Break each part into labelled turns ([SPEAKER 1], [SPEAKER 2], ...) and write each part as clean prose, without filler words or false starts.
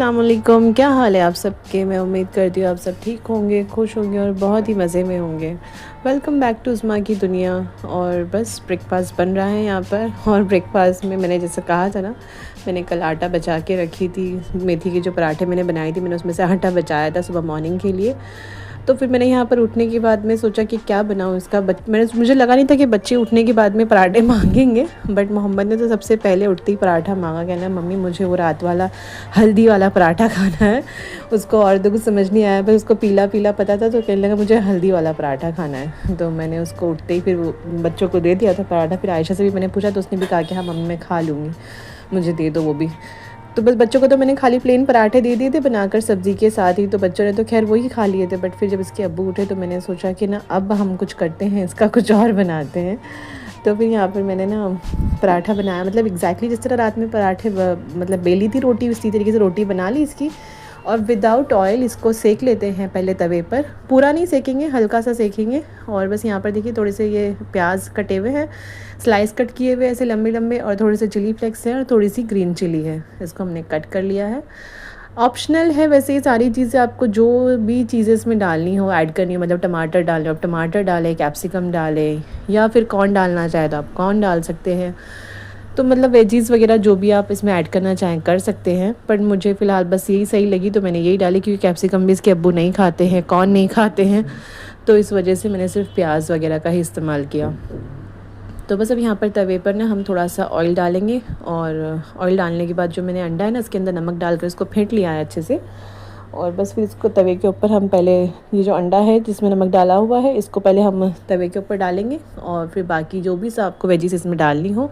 [SPEAKER 1] अस्सलाम वालेकुम। क्या हाल है आप सबके। मैं उम्मीद करती हूँ आप सब ठीक होंगे, खुश होंगे और बहुत ही मज़े में होंगे। वेलकम बैक टू उस्मा की दुनिया। और बस ब्रेकफास्ट बन रहा है यहाँ पर। और ब्रेकफास्ट में मैंने जैसे कहा था ना, मैंने कल आटा बचा के रखी थी। मेथी के जो पराठे मैंने बनाई थी, मैंने उसमें से आटा बचाया था सुबह मॉर्निंग के लिए। तो फिर मैंने यहाँ पर उठने के बाद में सोचा कि क्या बनाऊँ इसका। मुझे लगा नहीं था कि बच्चे उठने के बाद में पराठे मांगेंगे, बट मोहम्मद ने तो सबसे पहले उठते ही पराठा मांगा। कहना मम्मी मुझे वो रात वाला हल्दी वाला पराठा खाना है। उसको और तो कुछ समझ नहीं आया, पर उसको पीला पीला पता था, तो कहने लगा मुझे हल्दी वाला पराठा खाना है। तो मैंने उसको उठते ही फिर बच्चों को दे दिया था पराठा। फिर आयशा से भी मैंने पूछा तो उसने भी कहा कि हाँ मम्मी मैं खा लूँगी, मुझे दे दो वो भी। तो बस बच्चों को तो मैंने खाली प्लेन पराठे दे दिए थे बनाकर सब्ज़ी के साथ ही, तो बच्चों ने तो खैर वही खा लिए थे। बट फिर जब इसके अब्बू उठे तो मैंने सोचा कि ना अब हम कुछ करते हैं, इसका कुछ और बनाते हैं। तो फिर यहाँ पर मैंने ना पराठा बनाया, मतलब एग्जैक्टली जिस तरह रात में पराठे मतलब बेली थी रोटी, उसी तरीके से रोटी बना ली इसकी। और विदाउट ऑयल इसको सेक लेते हैं पहले तवे पर। पूरा नहीं सेकेंगे, हल्का सा सेकेंगे। और बस यहाँ पर देखिए थोड़े से ये प्याज कटे हुए हैं, स्लाइस कट किए हुए ऐसे लंबे लंबे, और थोड़े से चिली फ्लेक्स हैं और थोड़ी सी ग्रीन चिली है, इसको हमने कट कर लिया है। ऑप्शनल है वैसे ये सारी चीज़ें, आपको जो भी चीज़ें इसमें डालनी हो ऐड करनी हो, मतलब टमाटर डालें आप टमाटर डालें, कैप्सिकम डालें, या फिर कॉर्न डालना चाहे तो आप कॉर्न डाल सकते हैं। तो मतलब वेजीज़ वगैरह जो भी आप इसमें ऐड करना चाहें कर सकते हैं। पर मुझे फ़िलहाल बस यही सही लगी तो मैंने यही डाली, क्योंकि कैप्सिकम भी इसके अब्बू नहीं खाते हैं, कॉर्न नहीं खाते हैं, तो इस वजह से मैंने सिर्फ प्याज वगैरह का ही इस्तेमाल किया। तो बस अब यहाँ पर तवे पर ना हम थोड़ा सा ऑयल डालेंगे, और ऑयल डालने के बाद जो मैंने अंडा है ना इसके अंदर नमक डालकर इसको फेंट लिया है अच्छे से। और बस फिर इसको तवे के ऊपर हम पहले ये जो अंडा है जिसमें नमक डाला हुआ है इसको पहले हम तवे के ऊपर डालेंगे, और फिर बाकी जो भी सब आपको वेजीज इसमें डालनी हो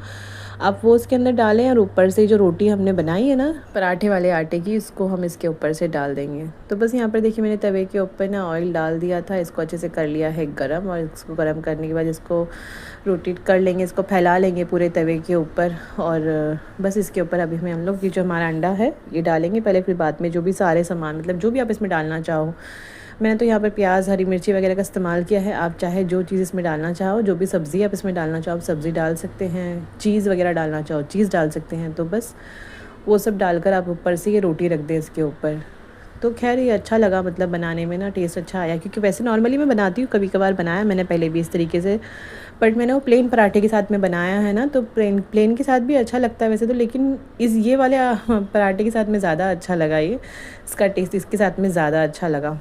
[SPEAKER 1] आप वो इसके अंदर डालें। और ऊपर से जो रोटी हमने बनाई है ना पराठे वाले आटे की, इसको हम इसके ऊपर से डाल देंगे। तो बस यहाँ पर देखिए मैंने तवे के ऊपर ना ऑयल डाल दिया था, इसको अच्छे से कर लिया है गरम। और इसको गरम करने के बाद इसको रोटेट कर लेंगे, इसको फैला लेंगे पूरे तवे के ऊपर। और बस इसके ऊपर अभी हम लोग ये जो हमारा अंडा है ये डालेंगे पहले, फिर बाद में जो भी सारे सामान मतलब जो भी आप इसमें डालना चाहो। मैंने तो यहाँ पर प्याज हरी मिर्ची वगैरह का इस्तेमाल किया है, आप चाहे जो चीज़ इसमें डालना चाहो, जो भी सब्ज़ी आप इसमें डालना चाहो आप सब्ज़ी डाल सकते हैं, चीज़ वगैरह डालना चाहो चीज़ डाल सकते हैं। तो बस वो सब डालकर आप ऊपर से ये रोटी रख दें इसके ऊपर। तो खैर ये अच्छा लगा, मतलब बनाने में ना टेस्ट अच्छा आया, क्योंकि वैसे नॉर्मली मैं बनाती हूँ, कभी कभार बनाया मैंने पहले भी इस तरीके से, बट मैंने वो प्लेन पराठे के साथ में बनाया है ना, तो प्लेन के साथ भी अच्छा लगता है वैसे तो, लेकिन ये वाले पराठे के साथ में ज़्यादा अच्छा लगा, ये इसका टेस्ट इसके साथ में ज़्यादा अच्छा लगा।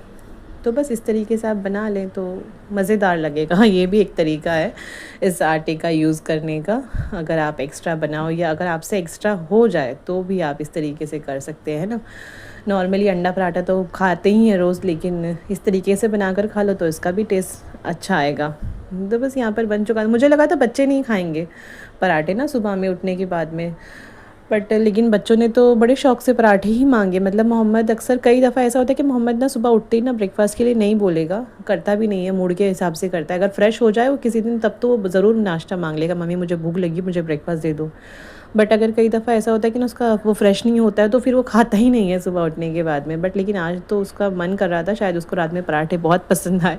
[SPEAKER 1] तो बस इस तरीके से आप बना लें तो मज़ेदार लगेगा। ये भी एक तरीका है इस आटे का यूज़ करने का। अगर आप एक्स्ट्रा बनाओ या अगर आपसे एक्स्ट्रा हो जाए तो भी आप इस तरीके से कर सकते हैं ना। नॉर्मली अंडा पराठा तो खाते ही हैं रोज़, लेकिन इस तरीके से बनाकर खा लो तो इसका भी टेस्ट अच्छा आएगा। तो बस यहाँ पर बन चुका है। मुझे लगा था बच्चे नहीं खाएंगे पराठे ना सुबह में उठने के बाद में, बट लेकिन बच्चों ने तो बड़े शौक़ से पराठे ही मांगे। मतलब मोहम्मद अक्सर कई दफ़ा ऐसा होता है कि मोहम्मद ना सुबह उठते ही ना ब्रेकफास्ट के लिए नहीं बोलेगा, करता भी नहीं है, मूड के हिसाब से करता है। अगर फ्रेश हो जाए वो किसी दिन तब तो वो ज़रूर नाश्ता मांग लेगा, मम्मी मुझे भूख लगी मुझे ब्रेकफास्ट दे दो। बट अगर कई दफ़ा ऐसा होता है कि ना उसका वो फ्रेश नहीं होता है तो फिर वो खाता ही नहीं है सुबह उठने के बाद में। बट लेकिन आज तो उसका मन कर रहा था, शायद उसको रात में पराठे बहुत पसंद आए,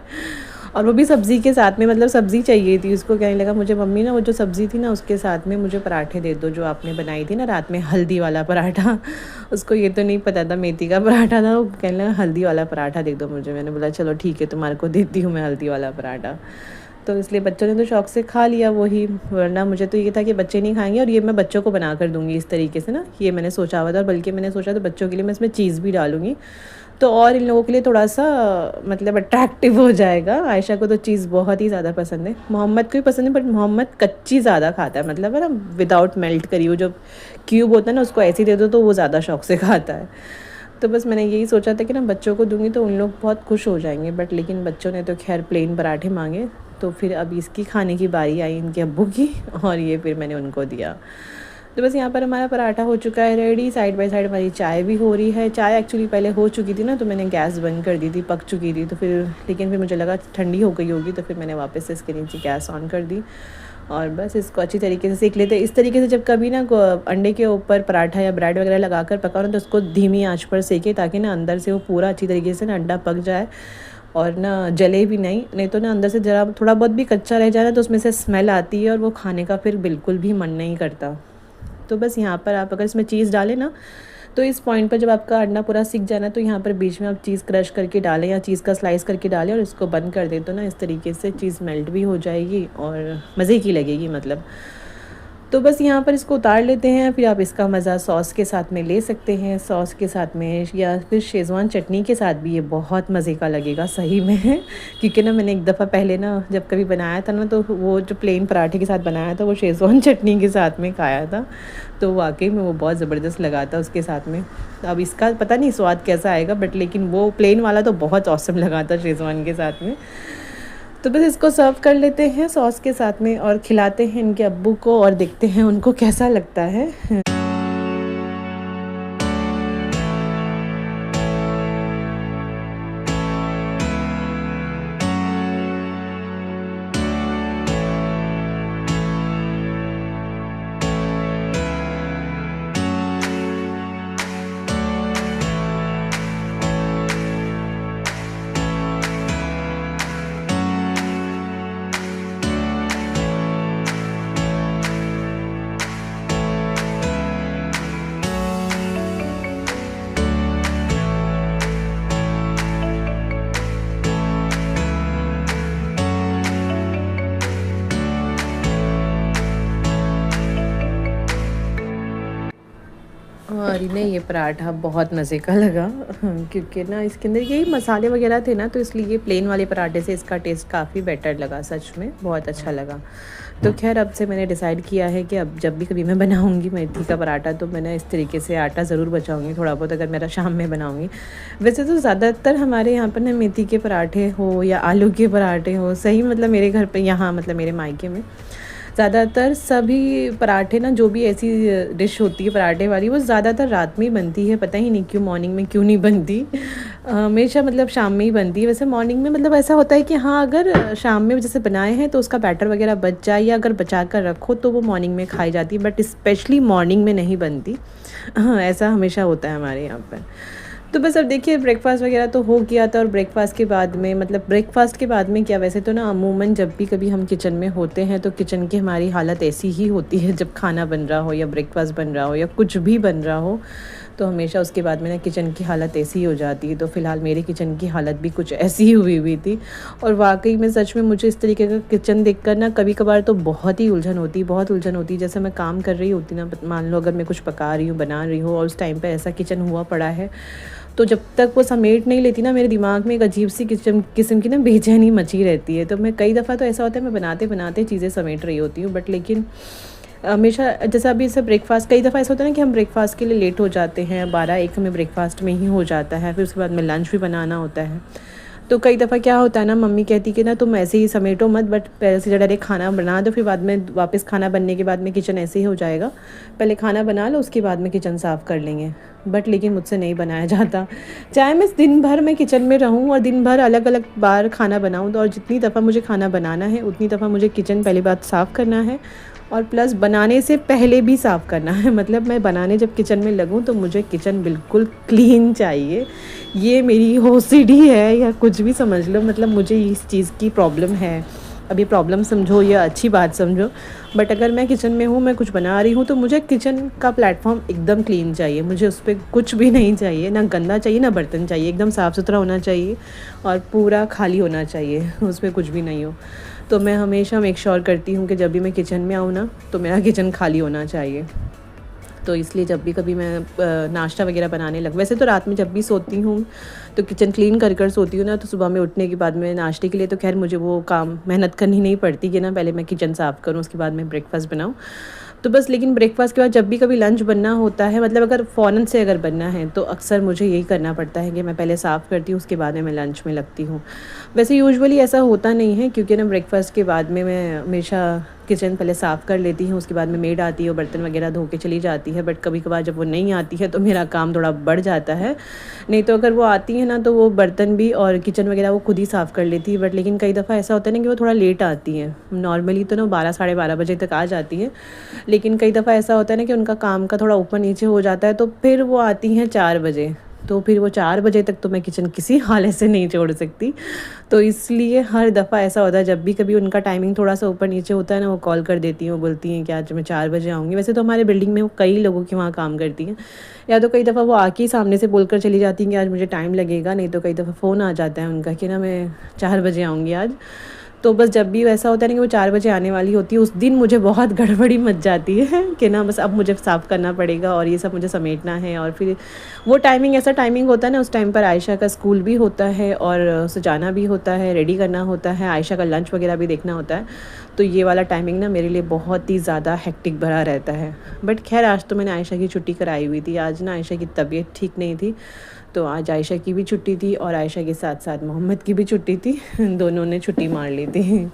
[SPEAKER 1] और वो भी सब्ज़ी के साथ में, मतलब सब्ज़ी चाहिए थी उसको। कहने लगा मुझे मम्मी ना वो जो सब्ज़ी थी ना उसके साथ में मुझे पराठे दे दो जो आपने बनाई थी ना रात में, हल्दी वाला पराठा। उसको ये तो नहीं पता था मेथी का पराठा था, वो कहने लगा हल्दी वाला पराठा दे दो मुझे। मैंने बोला चलो ठीक है तुम्हारे को देती हूँ मैं हल्दी वाला पराठा। तो इसलिए बच्चों ने तो शौक़ से खा लिया वही, वरना मुझे तो ये था कि बच्चे नहीं खाएंगे, और ये मैं बच्चों को बना कर दूँगी इस तरीके से ना, ये मैंने सोचा हुआ था। और बल्कि मैंने सोचा तो बच्चों के लिए मैं इसमें चीज़ भी डालूँगी, तो और इन लोगों के लिए थोड़ा सा मतलब अट्रैक्टिव हो जाएगा। आयशा को तो चीज़ बहुत ही ज़्यादा पसंद है, मोहम्मद को भी पसंद है, बट मोहम्मद कच्ची ज़्यादा खाता है, मतलब है ना विदाउट मेल्ट करी हुई जो क्यूब होता है ना उसको ऐसे ही दे दो तो वो ज़्यादा शौक़ से खाता है। तो बस मैंने यही सोचा था कि ना बच्चों को दूंगी तो उन लोग बहुत खुश हो जाएंगे, बट लेकिन बच्चों ने तो खैर प्लेन पराठे मांगे। तो फिर अब इसकी खाने की बारी आई इनके अब्बू की, और ये फिर मैंने उनको दिया। तो बस यहाँ पर हमारा पराठा हो चुका है रेडी, साइड बाय साइड हमारी चाय भी हो रही है। चाय एक्चुअली पहले हो चुकी थी ना, तो मैंने गैस बंद कर दी थी, पक चुकी थी, तो फिर लेकिन फिर मुझे लगा ठंडी हो गई होगी, तो फिर मैंने वापस से इसके नीचे गैस ऑन कर दी, और बस इसको अच्छी तरीके से सेक लेते। इस तरीके से जब कभी ना अंडे के ऊपर पराठा या ब्रेड वगैरह लगाकर पकाओ ना, तो उसको धीमी आंच पर सेके, ताकि ना अंदर से वो पूरा अच्छी तरीके से ना अंडा पक जाए, और ना जले भी नहीं तो ना अंदर से ज़रा थोड़ा बहुत भी कच्चा रह जाए ना तो उसमें से स्मेल आती है, और वो खाने का फिर बिल्कुल भी मन नहीं करता। तो बस यहाँ पर आप अगर इसमें चीज़ डालें ना तो इस पॉइंट पर जब आपका अंडा पूरा सिक जाए ना, तो यहाँ पर बीच में आप चीज़ क्रश करके डालें या चीज़ का स्लाइस करके डालें और इसको बंद कर दें, तो ना इस तरीके से चीज़ मेल्ट भी हो जाएगी और मज़े की लगेगी मतलब। तो बस यहाँ पर इसको उतार लेते हैं। फिर आप इसका मज़ा सॉस के साथ में ले सकते हैं, सॉस के साथ में या फिर शेज़वान चटनी के साथ भी ये बहुत मज़े का लगेगा सही में। क्योंकि ना मैंने एक दफ़ा पहले ना जब कभी बनाया था ना, तो वो जो प्लेन पराठे के साथ बनाया था वो शेज़वान चटनी के साथ में खाया था, तो वाकई में वो बहुत ज़बरदस्त लगा था उसके साथ में। अब इसका पता नहीं स्वाद कैसा आएगा, बट लेकिन वो प्लेन वाला तो बहुत औसम लगा था शेज़वान के साथ में। तो बस इसको सर्व कर लेते हैं सॉस के साथ में और खिलाते हैं इनके अब्बू को और देखते हैं उनको कैसा लगता है। और इन्हें ये पराठा बहुत मज़े का लगा, क्योंकि ना इसके अंदर यही मसाले वगैरह थे ना, तो इसलिए प्लेन वाले पराठे से इसका टेस्ट काफ़ी बेटर लगा, सच में बहुत अच्छा लगा। तो खैर अब से मैंने डिसाइड किया है कि अब जब भी कभी मैं बनाऊंगी मेथी का पराठा, तो मैंने इस तरीके से आटा ज़रूर बचाऊंगी थोड़ा बहुत, अगर मेरा शाम में बनाऊंगी। वैसे तो ज़्यादातर हमारे यहाँ पर ना मेथी के पराठे हो या आलू के पराठे हो, सही मतलब मेरे घर पे यहाँ मतलब मेरे मायके में ज़्यादातर सभी पराठे ना, जो भी ऐसी डिश होती है पराठे वाली, वो ज़्यादातर रात में ही बनती है। पता ही नहीं क्यों मॉर्निंग में क्यों नहीं बनती, हमेशा मतलब शाम में ही बनती है। वैसे मॉर्निंग में मतलब ऐसा होता है कि हाँ, अगर शाम में जैसे बनाए हैं तो उसका बैटर वगैरह बच जाए या अगर बचा कर रखो तो वो मॉर्निंग में खाई जाती है, बट स्पेशली मॉर्निंग में नहीं बनती। हाँ, ऐसा हमेशा होता है हमारे यहाँ पर। तो बस अब देखिए ब्रेकफ़ास्ट वगैरह तो हो गया था, और ब्रेकफ़ास्ट के बाद में मतलब ब्रेकफ़ास्ट के बाद में क्या, वैसे तो ना अमूमन जब भी कभी हम किचन में होते हैं तो किचन की हमारी हालत ऐसी ही होती है, जब खाना बन रहा हो या ब्रेकफ़ास्ट बन रहा हो या कुछ भी बन रहा हो, तो हमेशा उसके बाद में ना किचन की हालत ऐसी ही हो जाती है। तो फ़िलहाल मेरी किचन की हालत भी कुछ ऐसी ही हुई थी, और वाकई में सच में मुझे इस तरीके का किचन देखकर ना कभी कभार तो बहुत ही उलझन होती है, बहुत उलझन होती है। जैसे मैं काम कर रही होती ना, मान लो अगर मैं कुछ पका रही हूँ, बना रही हूँ, और उस टाइम पर ऐसा किचन हुआ पड़ा है, तो जब तक वो समेट नहीं लेती ना, मेरे दिमाग में एक अजीब सी किस्म की ना बेचैनी मची रहती है। तो मैं कई दफ़ा तो ऐसा होता है मैं बनाते बनाते चीज़ें समेट रही होती हूँ, बट लेकिन हमेशा जैसे अभी से ब्रेकफ़ास्ट, कई दफ़ा ऐसा होता है ना कि हम ब्रेकफ़ास्ट के लिए लेट हो जाते हैं, 12-1 हमें ब्रेकफ़ास्ट में ही हो जाता है, फिर उसके बाद में लंच भी बनाना होता है। तो कई दफ़ा क्या होता है ना, मम्मी कहती कि ना तुम ऐसे ही समेटो मत, बट पहले से डायरेक्ट खाना बना दो, फिर बाद में वापस खाना बनने के बाद में किचन ऐसे ही हो जाएगा, पहले खाना बना लो उसके बाद में किचन साफ़ कर लेंगे। बट लेकिन मुझसे नहीं बनाया जाता, चाहे मैं दिन भर मैं किचन में रहूं और दिन भर अलग अलग बार खाना बनाऊं, तो और जितनी दफ़ा मुझे खाना बनाना है उतनी दफ़ा मुझे किचन पहली बात साफ़ करना है, और प्लस बनाने से पहले भी साफ़ करना है। मतलब मैं बनाने जब किचन में लगूं तो मुझे किचन बिल्कुल क्लीन चाहिए। ये मेरी ओसीडी है या कुछ भी समझ लो, मतलब मुझे इस चीज़ की प्रॉब्लम है। अब ये प्रॉब्लम समझो या अच्छी बात समझो, बट अगर मैं किचन में हूँ, मैं कुछ बना रही हूँ, तो मुझे किचन का प्लेटफॉर्म एकदम क्लीन चाहिए। मुझे उस पर कुछ भी नहीं चाहिए, ना गंदा चाहिए ना बर्तन चाहिए, एकदम साफ़ सुथरा होना चाहिए और पूरा खाली होना चाहिए, उसमें कुछ भी नहीं हो। तो मैं हमेशा मेक श्योर करती हूँ कि जब भी मैं किचन में आऊँ ना, तो मेरा किचन खाली होना चाहिए। तो इसलिए जब भी कभी मैं नाश्ता वगैरह बनाने लग, वैसे तो रात में जब भी सोती हूँ तो किचन क्लीन कर कर सोती हूँ ना, तो सुबह में उठने के बाद में नाश्ते के लिए तो खैर मुझे वो काम मेहनत करनी नहीं पड़ती कि ना पहले मैं किचन साफ़ करूँ उसके बाद मैं ब्रेकफ़ास्ट बनाऊँ। तो बस लेकिन ब्रेकफ़ास्ट के बाद जब भी कभी लंच बनना होता है, मतलब अगर फ़ौरन से अगर बनना है, तो अक्सर मुझे यही करना पड़ता है कि मैं पहले साफ़ करती हूँ उसके बाद में मैं लंच में लगती हूँ। वैसे यूजुअली ऐसा होता नहीं है, क्योंकि ना ब्रेकफ़ास्ट के बाद में मैं हमेशा किचन पहले साफ़ कर लेती हूँ, उसके बाद में मेड आती है और बर्तन वगैरह धो के चली जाती है। बट कभी कभार जब वो नहीं आती है तो मेरा काम थोड़ा बढ़ जाता है। नहीं तो अगर वो आती है ना, तो वो बर्तन भी और किचन वगैरह वो खुद ही साफ़ कर लेती है। बट लेकिन कई दफ़ा ऐसा होता है ना कि वो थोड़ा लेट आती है, नॉर्मली तो ना 12-12:30 बजे तक आ जाती है, लेकिन कई दफ़ा ऐसा होता है ना कि उनका काम का थोड़ा ऊपर नीचे हो जाता है, तो फिर वो आती हैं 4 बजे। तो फिर वो 4 बजे तक तो मैं किचन किसी हालत से नहीं छोड़ सकती। तो इसलिए हर दफ़ा ऐसा होता है, जब भी कभी उनका टाइमिंग थोड़ा सा ऊपर नीचे होता है ना, वो कॉल कर देती हैं, वो बोलती हैं कि आज मैं 4 बजे आऊँगी। वैसे तो हमारे बिल्डिंग में वो कई लोगों के वहाँ काम करती हैं, या तो कई दफ़ा वो आके ही सामने से बोल कर चली जाती हैं कि आज मुझे टाइम लगेगा, नहीं तो कई दफ़ा फ़ोन आ जाता है उनका कि ना मैं 4 बजे आऊँगी आज। तो बस जब भी वैसा होता है ना कि वो 4 बजे आने वाली होती है, उस दिन मुझे बहुत गड़बड़ी मच जाती है कि ना बस अब मुझे साफ़ करना पड़ेगा और ये सब मुझे समेटना है। और फिर वो टाइमिंग, ऐसा टाइमिंग होता है ना, उस टाइम पर आयशा का स्कूल भी होता है और उसे जाना भी होता है, रेडी करना होता है, आयशा का लंच वगैरह भी देखना होता है। तो ये वाला टाइमिंग ना मेरे लिए बहुत ही ज़्यादा हेक्टिक भरा रहता है। बट खैर आज तो मैंने आयशा की छुट्टी कराई हुई थी। आज ना आयशा की तबीयत ठीक नहीं थी, तो आज आयशा की भी छुट्टी थी और आयशा के साथ साथ मोहम्मद की भी छुट्टी थी। दोनों ने छुट्टी मार ली थी।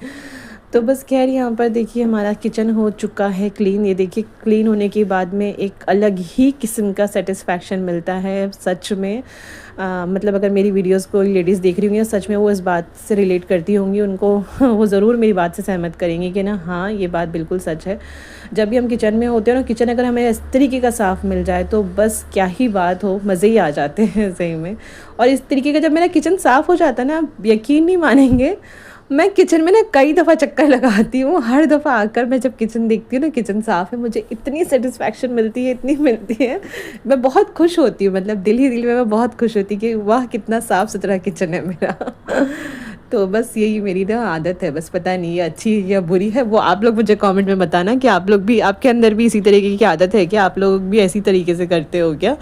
[SPEAKER 1] तो बस खैर यहाँ पर देखिए हमारा किचन हो चुका है क्लीन। ये देखिए क्लीन होने के बाद में एक अलग ही किस्म का सेटिस्फैक्शन मिलता है सच में। मतलब अगर मेरी वीडियोस को लेडीज़ देख रही होंगी, सच में वो इस बात से रिलेट करती होंगी, उनको वो ज़रूर मेरी बात से सहमत करेंगी कि ना हाँ ये बात बिल्कुल सच है। जब भी हम किचन में होते हैं ना, किचन अगर हमें इस तरीके का साफ़ मिल जाए तो बस क्या ही बात हो, मज़े ही आ जाते हैं सही में। और इस तरीके का जब मेरा किचन साफ़ हो जाता है ना, आप यकीन नहीं मानेंगे, मैं किचन में ना कई दफ़ा चक्कर लगाती हूँ। हर दफ़ा आकर मैं जब किचन देखती हूँ ना, किचन साफ़ है, मुझे इतनी सेटिस्फैक्शन मिलती है, इतनी मिलती है, मैं बहुत खुश होती हूँ। मतलब दिल ही दिल में मैं बहुत खुश होती हूँ कि वाह कितना साफ़ सुथरा किचन है मेरा। तो बस यही मेरी ना आदत है, बस पता नहीं ये अच्छी या बुरी है, वो आप लोग मुझे कमेंट में बताना कि आप लोग भी, आपके अंदर भी इसी तरीके की आदत है क्या, आप लोग भी ऐसी तरीके से करते हो क्या।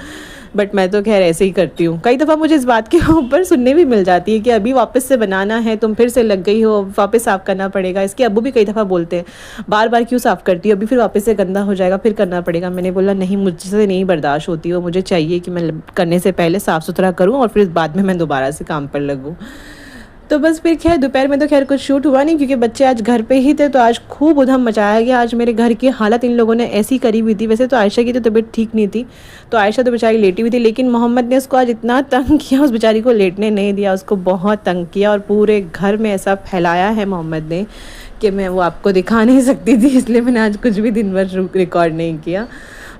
[SPEAKER 1] बट मैं तो खैर ऐसे ही करती हूँ। कई दफ़ा मुझे इस बात के ऊपर सुनने भी मिल जाती है कि अभी वापस से बनाना है, तुम फिर से लग गई हो, वापस साफ़ करना पड़ेगा। इसके अब्बू भी कई दफ़ा बोलते हैं बार बार क्यों साफ़ करती हो, अभी फिर वापस से गंदा हो जाएगा, फिर करना पड़ेगा। मैंने बोला नहीं, मुझसे नहीं बर्दाश्त होती हो, मुझे चाहिए कि मैं करने से पहले साफ़ सुथरा करूँ और फिर बाद में मैं दोबारा से काम पर लगूँ। तो बस फिर खैर दोपहर में तो खैर कुछ शूट हुआ नहीं, क्योंकि बच्चे आज घर पे ही थे, तो आज खूब उधम मचाया गया। आज मेरे घर की हालत इन लोगों ने ऐसी करी हुई थी। वैसे तो आयशा की तो तबीयत ठीक नहीं थी, तो आयशा तो बेचारी लेटी हुई थी, लेकिन मोहम्मद ने उसको आज इतना तंग किया, उस बेचारी को लेटने नहीं दिया, उसको बहुत तंग किया और पूरे घर में ऐसा फैलाया है मोहम्मद ने कि मैं वो आपको दिखा नहीं सकती थी, इसलिए मैंने आज कुछ भी दिन भर रिकॉर्ड नहीं किया।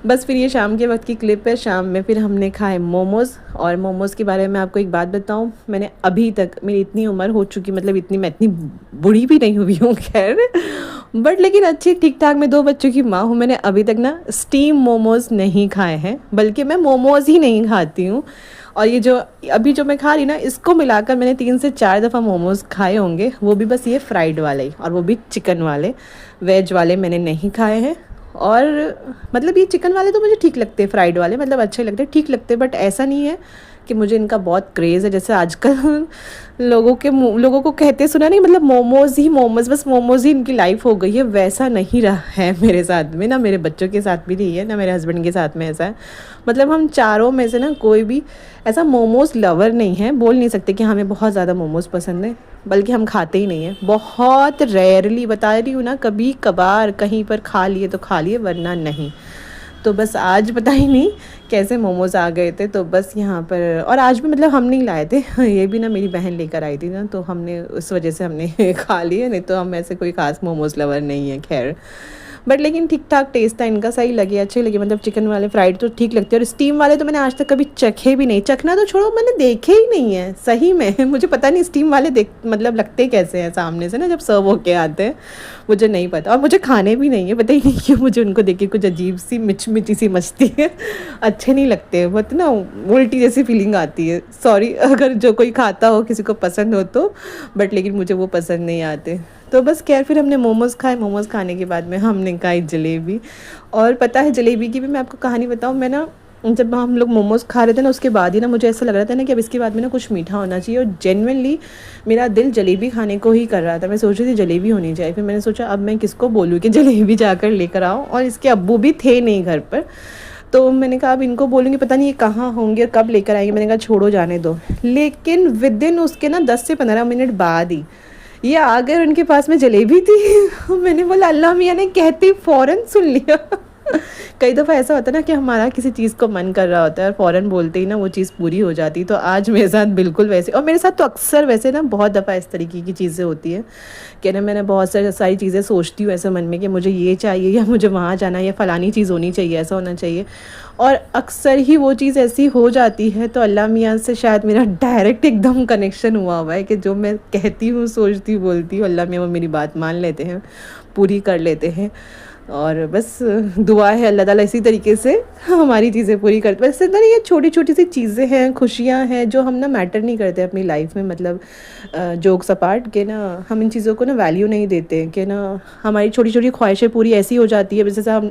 [SPEAKER 1] बस फिर ये शाम के वक्त की क्लिप है। शाम में फिर हमने खाए मोमोज़। और मोमोज़ के बारे में आपको एक बात बताऊं, मैंने अभी तक, मेरी इतनी उम्र हो चुकी, मतलब इतनी, मैं इतनी बूढ़ी भी नहीं हुई हूँ खैर, बट लेकिन अच्छी ठीक ठाक, मैं 2 बच्चों की माँ हूँ, मैंने अभी तक ना स्टीम मोमोज़ नहीं खाए हैं, बल्कि मैं मोमोज़ ही नहीं खाती हूँ। और ये जो अभी जो मैं खा रही ना, इसको मिलाकर मैंने 3 से 4 दफ़ा मोमोज़ खाए होंगे, वो भी बस ये फ्राइड वाले, और वो भी चिकन वाले। वेज वाले मैंने नहीं खाए हैं। और मतलब ये चिकन वाले तो मुझे ठीक लगते हैं, फ्राइड वाले मतलब अच्छे लगते, ठीक लगते, बट ऐसा नहीं है कि मुझे इनका बहुत क्रेज़ है, जैसे आजकल लोगों को कहते सुना नहीं, मतलब मोमोज़ ही मोमोज़, बस मोमोज़ ही इनकी लाइफ हो गई है। वैसा नहीं रहा है मेरे साथ में, ना मेरे बच्चों के साथ भी नहीं है, ना मेरे हस्बैंड के साथ में ऐसा है। मतलब हम चारों में से ना कोई भी ऐसा मोमोज़ लवर नहीं है, बोल नहीं सकते कि हमें बहुत ज़्यादा मोमोज़ पसंद है, बल्कि हम खाते ही नहीं हैं। बहुत रेयरली, बता रही हूँ ना, कभी कभार कहीं पर खा लिए तो खा लिए, वरना नहीं। तो बस आज पता ही नहीं कैसे मोमोज़ आ गए थे, तो बस यहाँ पर, और आज भी मतलब हम नहीं लाए थे, ये भी ना मेरी बहन लेकर आई थी ना, तो हमने उस वजह से हमने खा लिए, नहीं तो हम ऐसे कोई ख़ास मोमोज़ लवर नहीं है खैर। बट लेकिन ठीक ठाक टेस्ट था इनका, सही लगे, अच्छे लगे, मतलब चिकन वाले फ्राइड तो ठीक लगते हैं। और स्टीम वाले तो मैंने आज तक कभी चखे भी नहीं, चखना तो छोड़ो, मैंने देखे ही नहीं है सही में। मुझे पता नहीं स्टीम वाले मतलब लगते कैसे हैं सामने से ना, जब सर्व होके आते हैं, मुझे नहीं पता। और मुझे खाने भी नहीं है, पता ही नहीं क्यों मुझे उनको देख के कुछ अजीब सी मिची सी मचती है, अच्छे नहीं लगते, बहुत ना उल्टी जैसी फीलिंग आती है। सॉरी अगर जो कोई खाता हो, किसी को पसंद हो तो, बट लेकिन मुझे वो पसंद नहीं आते। तो बस खैर फिर हमने मोमोज़ खाए। मोमोज़ खाने के बाद में हमने खाई जलेबी। और पता है जलेबी की भी मैं आपको कहानी बताऊँ, मैं ना जब हम लोग मोमोज़ खा रहे थे ना, उसके बाद ही ना मुझे ऐसा लग रहा था ना कि अब इसके बाद में ना कुछ मीठा होना चाहिए, और जेन्युइनली मेरा दिल जलेबी खाने को ही कर रहा था। मैं सोच रही थी जलेबी होनी चाहिए। फिर मैंने सोचा अब मैं किसको बोलूँ कि जलेबी जाकर लेकर आओ, और इसके अब्बू भी थे नहीं घर पर, तो मैंने कहा अब इनको बोलूँगी, पता नहीं ये कहाँ होंगे और कब लेकर आएंगे। मैंने कहा छोड़ो जाने दो। लेकिन विद इन उसके ना 10 से 15 मिनट बाद ही ये आ गए, उनके पास में जलेबी थी। मैंने बोला अल्लाह मियाँ ने कहती फ़ौरन सुन लिया। कई दफ़ा ऐसा होता है ना कि हमारा किसी चीज़ को मन कर रहा होता है और फ़ौरन बोलते ही ना वो चीज़ पूरी हो जाती है। तो आज मेरे साथ बिल्कुल वैसे, और मेरे साथ तो अक्सर वैसे ना बहुत दफ़ा इस तरीके की चीज़ें होती हैं कि ना मैंने बहुत सारी चीज़ें सोचती हूँ ऐसे मन में कि मुझे ये चाहिए या मुझे वहाँ जाना है या फ़लानी चीज़ होनी चाहिए, ऐसा होना चाहिए, और अक्सर ही वो चीज़ ऐसी हो जाती है। तो अल्लाह मियाँ से शायद मेरा डायरेक्ट एकदम कनेक्शन हुआ हुआ है कि जो मैं कहती हूँ, सोचती हूँ, बोलती हूँ, अल्लाह मियाँ वो मेरी बात मान लेते हैं, पूरी कर लेते हैं। और बस दुआ है अल्लाह ताला इसी तरीके से हमारी चीज़ें पूरी करते। वैसे ना ये छोटी-छोटी सी चीज़ें हैं, खुशियाँ हैं जो हम ना मैटर नहीं करते अपनी लाइफ में, मतलब जोक्स अपार्ट के ना हम इन चीज़ों को ना वैल्यू नहीं देते कि ना हमारी छोटी-छोटी ख्वाहिशें पूरी ऐसी हो जाती है, जैसे हम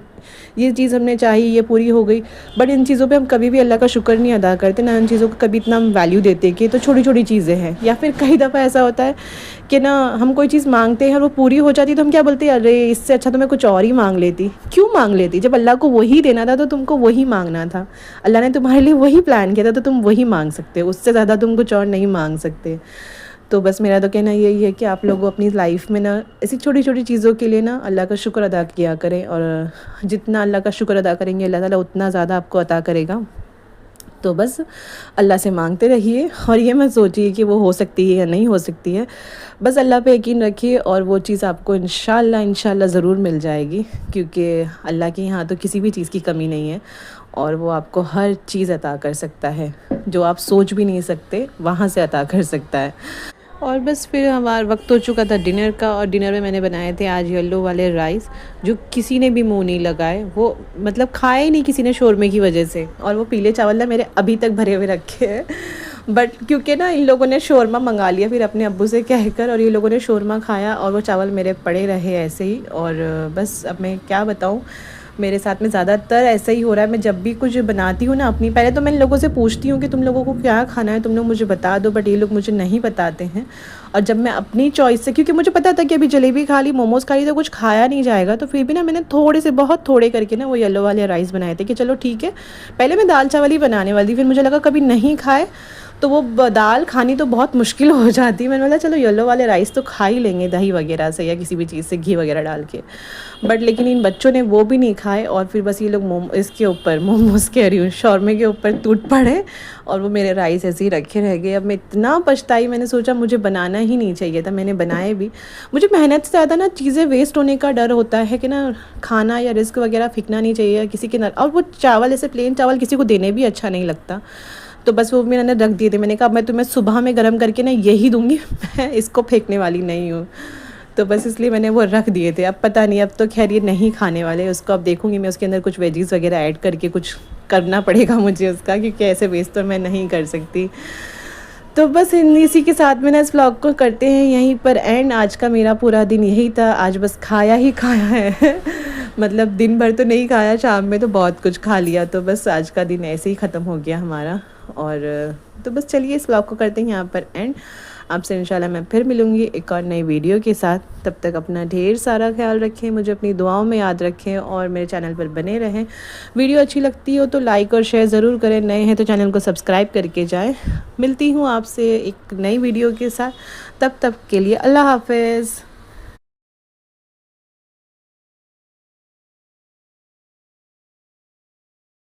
[SPEAKER 1] ये चीज़ हमने चाही, ये पूरी हो गई, बट इन चीज़ों पे हम कभी भी अल्लाह का शुक्र नहीं अदा करते, ना इन चीज़ों को कभी इतना हम वैल्यू देते कि तो छोटी-छोटी चीज़ें हैं। या फिर कई दफ़ा ऐसा होता है कि ना हम कोई चीज़ मांगते हैं और वो पूरी हो जाती है तो हम क्या बोलते हैं, अरे इससे अच्छा तो मैं कुछ और ही मांग लेती। क्यों मांग लेती? जब अल्लाह को वही देना था तो तुमको वही मांगना था। अल्लाह ने तुम्हारे लिए वही प्लान किया था तो तुम वही मांग सकते हो, उससे ज़्यादा तुम कुछ और नहीं मांग सकते। तो बस मेरा तो कहना यही है कि आप लोग अपनी लाइफ में ना ऐसी छोटी-छोटी चीज़ों के लिए ना अल्लाह का शुक्र अदा किया करें, और जितना अल्लाह का शुक्र अदा करेंगे अल्लाह ताला उतना ज़्यादा आपको अता करेगा। तो बस अल्लाह से मांगते रहिए और ये मत सोचिए कि वो हो सकती है या नहीं हो सकती है। बस अल्लाह पे यकीन रखिए और वो चीज़ आपको इंशाल्लाह ज़रूर मिल जाएगी, क्योंकि अल्लाह के यहाँ तो किसी भी चीज़ की कमी नहीं है और वो आपको हर चीज़ अता कर सकता है। जो आप सोच भी नहीं सकते वहाँ से अता कर सकता है। और बस फिर हमारा वक्त हो चुका था डिनर का, और डिनर में मैंने बनाए थे आज येलो वाले राइस, जो किसी ने भी मुंह नहीं लगाए, वो मतलब खाए ही नहीं किसी ने शोरमे की वजह से। और वो पीले चावल ना मेरे अभी तक भरे हुए रखे हैं, बट क्योंकि ना इन लोगों ने शोरमा मंगा लिया फिर अपने अब्बू से कहकर, और ये लोगों ने शोरमा खाया और वो चावल मेरे पड़े रहे ऐसे ही। और बस अब मैं क्या बताऊँ, मेरे साथ में ज़्यादातर ऐसा ही हो रहा है। मैं जब भी कुछ बनाती हूँ ना अपनी, पहले तो मैं इन लोगों से पूछती हूँ कि तुम लोगों को क्या खाना है, तुम लोग मुझे बता दो, बट ये लोग मुझे नहीं बताते हैं। और जब मैं अपनी चॉइस से, क्योंकि मुझे पता था कि अभी जलेबी खा ली, मोमोज़ खा ली तो कुछ खाया नहीं जाएगा, तो फिर भी ना मैंने थोड़े से, बहुत थोड़े करके ना वो येलो वाले राइस बनाए थे कि चलो ठीक है। पहले मैं दाल चावल ही बनाने वाली थी, फिर मुझे लगा कभी नहीं खाए तो वो दाल खानी तो बहुत मुश्किल हो जाती। मैंने बोला चलो येलो वाले राइस तो खा ही लेंगे दही वगैरह से या किसी भी चीज़ से, घी वगैरह डाल के। बट लेकिन इन बच्चों ने वो भी नहीं खाए और फिर बस ये लोग इसके ऊपर, मोमोज़ कह रही हूँ, शौरमे के ऊपर टूट पड़े और वो मेरे राइस ऐसे ही रखे रह गए। अब मैं इतना पछताई, मैंने सोचा मुझे बनाना ही नहीं चाहिए था, मैंने बनाए भी। मुझे मेहनत से ज़्यादा ना चीज़ें वेस्ट होने का डर होता है कि ना खाना या रिस्क वगैरह फेंकना नहीं चाहिए किसी के, और वो चावल ऐसे प्लेन चावल किसी को देने भी अच्छा नहीं लगता। तो बस वो मैंने रख दिए थे। मैंने कहा मैं तुम्हें सुबह में गर्म करके ना यही दूंगी, मैं इसको फेंकने वाली नहीं हूँ। तो बस इसलिए मैंने वो रख दिए थे। अब पता नहीं, अब तो खैर ये नहीं खाने वाले, उसको अब देखूंगी मैं, उसके अंदर कुछ वेजीज़ वगैरह ऐड करके कुछ करना पड़ेगा मुझे उसका, क्योंकि ऐसे वेस्ट तो मैं नहीं कर सकती। तो बस इसी के साथ में ना इस व्लॉग को करते हैं यहीं पर एंड। आज का मेरा पूरा दिन यही था, आज बस खाया ही खाया है मतलब दिन भर तो नहीं खाया, शाम में तो बहुत कुछ खा लिया। तो बस आज का दिन ऐसे ही ख़त्म हो गया हमारा। और तो बस चलिए इस व्लॉग को करते हैं यहाँ पर एंड। आपसे इंशाल्लाह मैं फिर मिलूँगी एक और नई वीडियो के साथ। तब तक अपना ढेर सारा ख्याल रखें, मुझे अपनी दुआओं में याद रखें और मेरे चैनल पर बने रहें। वीडियो अच्छी लगती हो तो लाइक और शेयर ज़रूर करें, नए हैं तो चैनल को सब्सक्राइब करके जाएं। मिलती हूँ आपसे एक नई वीडियो के साथ, तब तक के लिए अल्लाह हाफ़िज़।